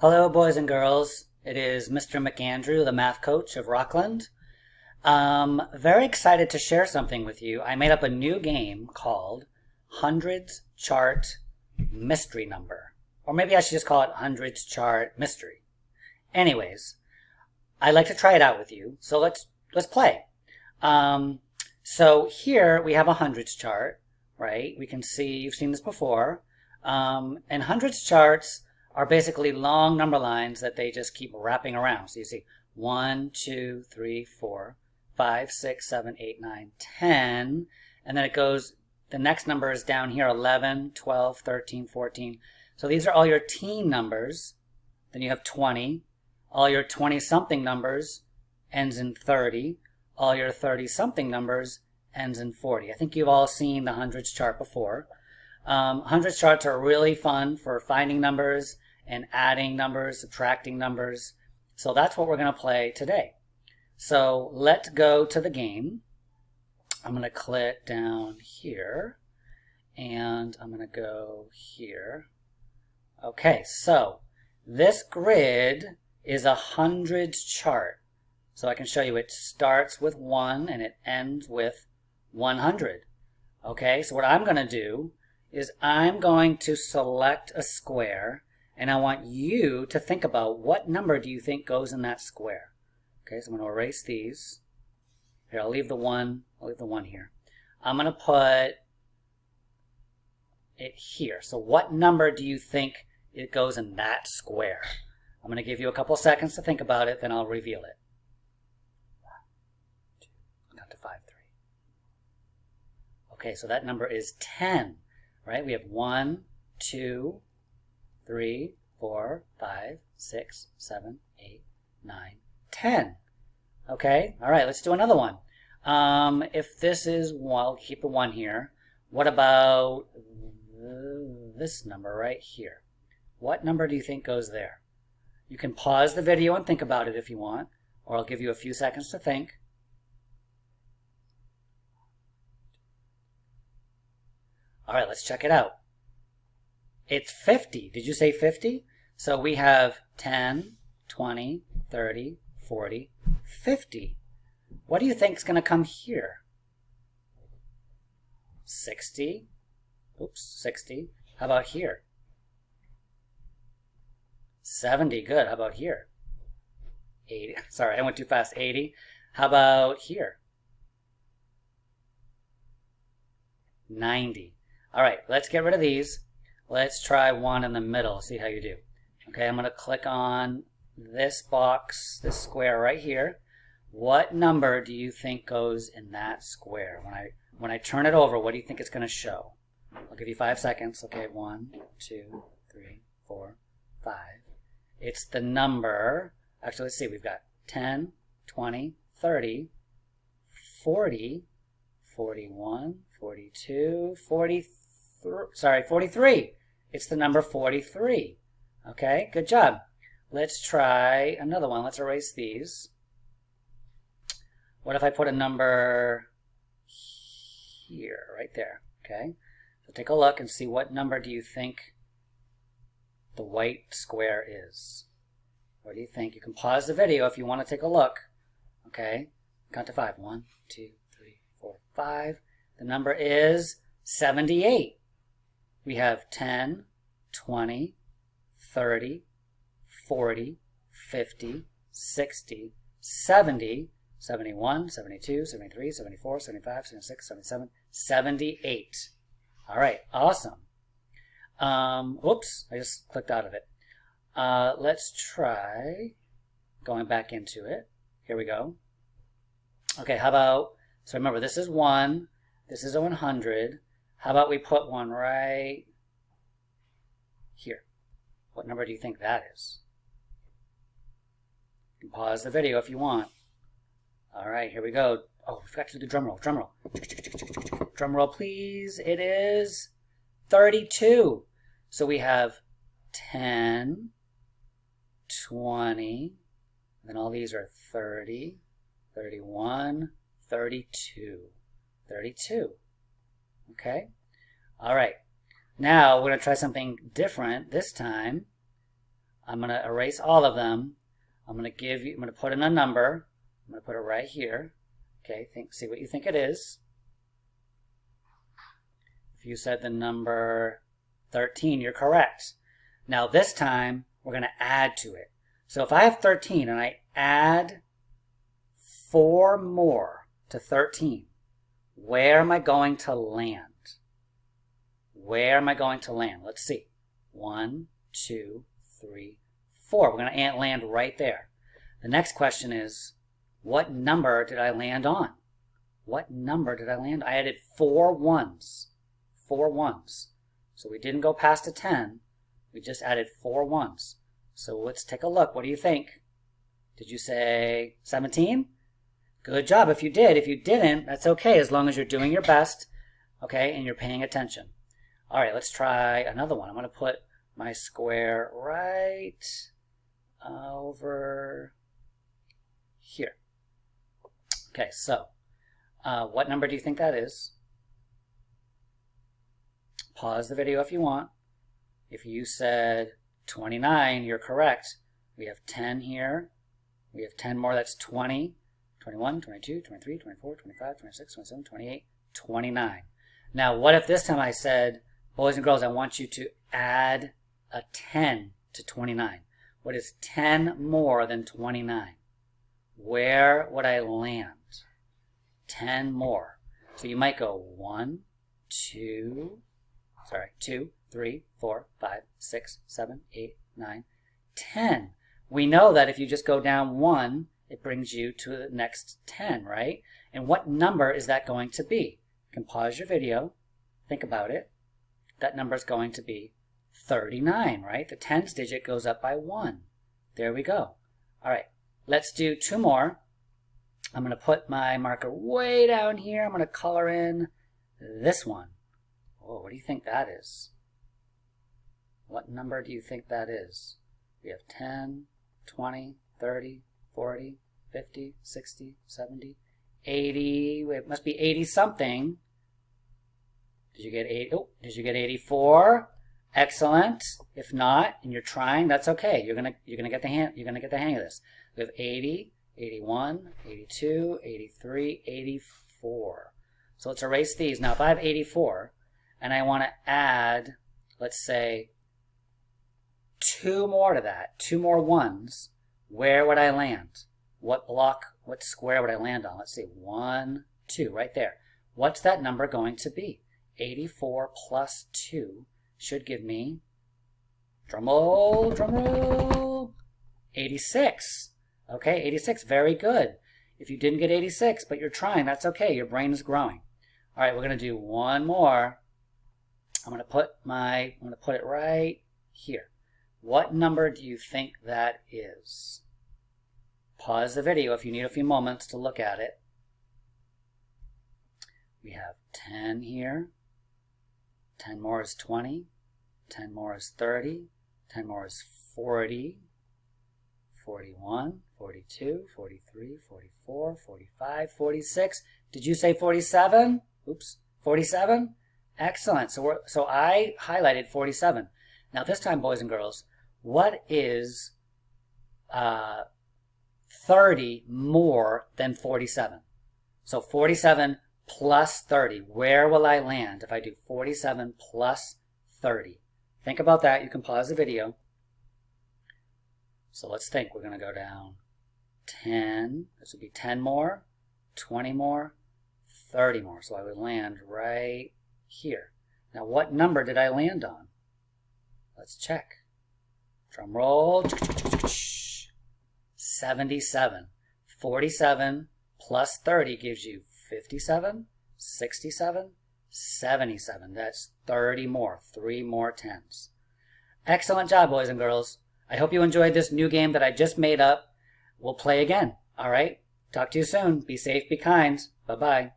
Hello, boys and girls. It is Mr. McAndrew, the math coach of Rockland. Very excited to share something with you. I made up a new game called Hundreds Chart Mystery Number. Or maybe I should just call it Hundreds Chart Mystery. Anyways, I'd like to try it out with you. So let's play. So here we have a hundreds chart, right? We can see, you've seen this before. And hundreds charts are basically long number lines that they just keep wrapping around. So you see 1, 2, 3, 4, 5, 6, 7, 8, 9, 10. And then it goes, the next number is down here, 11, 12, 13, 14. So these are all your teen numbers. Then you have 20. All your 20-something numbers ends in 30. All your 30-something numbers ends in 40. I think you've all seen the hundreds chart before. Hundreds charts are really fun for finding numbers and adding numbers, subtracting numbers. So that's what we're going to play today. So let's go to the game. I'm going to click down here and I'm going to go here. Okay, so this grid is a hundreds chart. So I can show you it starts with 1 and it ends with 100. Okay, so what I'm going to do is I'm going to select a square and I want you to think about what number do you think goes in that square. Okay, so I'm going to erase these. Here, I'll leave the 1 here. I'm going to put it here. So what number do you think it goes in that square? I'm going to give you a couple seconds to think about it, then I'll reveal it. 1, 2, count to 5, 3. Okay, so that number is 10. Right? We have 1, 2, 3, 4, 5, 6, 7, 8, 9, 10. Okay? All right, let's do another one. If this is 1, I'll keep the 1 here. What about this number right here? What number do you think goes there? You can pause the video and think about it if you want, or I'll give you a few seconds to think. All right, let's check it out. It's 50. Did you say 50? So we have 10, 20, 30, 40, 50. What do you think is going to come here? 60. Oops, 60. How about here? 70. Good. How about here? 80. Sorry, I went too fast. 80. How about here? 90. All right, let's get rid of these. Let's try 1 in the middle, see how you do. Okay, I'm going to click on this box, this square right here. What number do you think goes in that square? When I turn it over, what do you think it's going to show? I'll give you 5 seconds. Okay, 1, 2, 3, 4, 5. It's the number, actually, let's see, we've got 10, 20, 30, 40, 41, 42, 43. It's the number 43. Okay, good job. Let's try another one. Let's erase these. What if I put a number here, right there? Okay, so take a look and see what number do you think the white square is. What do you think? You can pause the video if you want to take a look. Okay, count to 5. 1, 2, 3, 4, 5. The number is 78. We have 10, 20, 30, 40, 50, 60, 70, 71, 72, 73, 74, 75, 76, 77, 78. All right, awesome. Oops, I just clicked out of it. Let's try going back into it. Here we go. Okay, how about, so remember this is 1, this is a 100. How about we put one right here? What number do you think that is? You can pause the video if you want. All right, here we go. Oh, we forgot to do the drum roll. Drum roll. Drum roll, please. It is 32. So we have 10, 20, then all these are 30, 31, 32. 32. Okay? All right. Now we're going to try something different this time. I'm going to erase all of them. I'm going to put in a number. I'm going to put it right here. Okay, see what you think it is. If you said the number 13, you're correct. Now this time, we're going to add to it. So if I have 13 and I add 4 more to 13, where am I going to land? Where am I going to land? Let's see. 1, 2, 3, 4. We're going to land right there. The next question is, what number did I land on? What number did I land on? I added 4 ones. 4 ones. So we didn't go past a 10. We just added 4 ones. So let's take a look. What do you think? Did you say 17? Good job if you did. If you didn't, that's okay as long as you're doing your best, okay, and you're paying attention. All right, let's try another one. I'm going to put my square right over here. Okay, so what number do you think that is? Pause the video if you want. If you said 29, you're correct. We have 10 here. We have 10 more, that's 20. 21, 22, 23, 24, 25, 26, 27, 28, 29. Now, what if this time I said, boys and girls, I want you to add a 10 to 29. What is 10 more than 29? Where would I land? 10 more. So you might go 2, 3, 4, 5, 6, 7, 8, 9, 10. We know that if you just go down 1, it brings you to the next 10, right? And what number is that going to be? You can pause your video, think about it. That number is going to be 39, right? The tens digit goes up by 1. There we go. All right, let's do 2 more. I'm going to put my marker way down here. I'm going to color in this one. Oh, what do you think that is? What number do you think that is? We have 10, 20, 30, 40, 50, 60, 70, 80. It must be 80 something. Did you get 80? Oh, did you get 84? Excellent. If not, and you're trying, that's okay. You're gonna get the hang of this. We have 80, 81, 82, 83, 84. So let's erase these. Now, if I have 84 and I want to add, let's say, 2 more to that, 2 more ones, where would I land? What square would I land on? Let's see, 1, 2, right there. What's that number going to be? 84 plus 2 should give me, drum roll, 86. Okay, 86, very good. If you didn't get 86, but you're trying, that's okay, your brain is growing. All right, we're going to do one more. I'm going to put it right here. What number do you think that is? Pause the video if you need a few moments to look at it. We have 10 here. 10 more is 20. 10 more is 30. 10 more is 40. 41, 42, 43, 44, 45, 46. Did you say 47? Oops, 47? Excellent. So I highlighted 47. Now this time, boys and girls, what is 30 more than 47? So 47 plus 30. Where will I land if I do 47 plus 30? Think about that. You can pause the video. So let's think. We're going to go down 10. This would be 10 more, 20 more, 30 more. So I would land right here. Now what number did I land on? Let's check. Drum roll. 77. 47 plus 30 gives you 57, 67, 77. That's 30 more. 3 more 10s. Excellent job, boys and girls. I hope you enjoyed this new game that I just made up. We'll play again. All right? Talk to you soon. Be safe, be kind. Bye-bye.